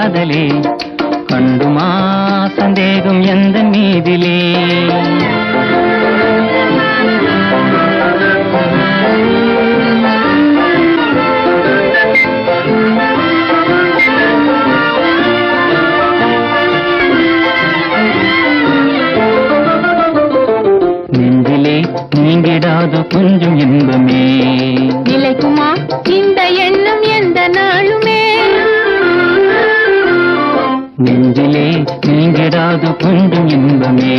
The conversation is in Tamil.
காதலே கண்டுமா சந்தேகம் எந்த மீதிலே நெஞ்சிலே நீங்கிடாது கொஞ்சம் இன்பமே நிலைக்குமா இந்த எண்ணம் எந்த நாளுமே நெஞ்சிலே நீங்கிடாது கொஞ்சம் இன்பமே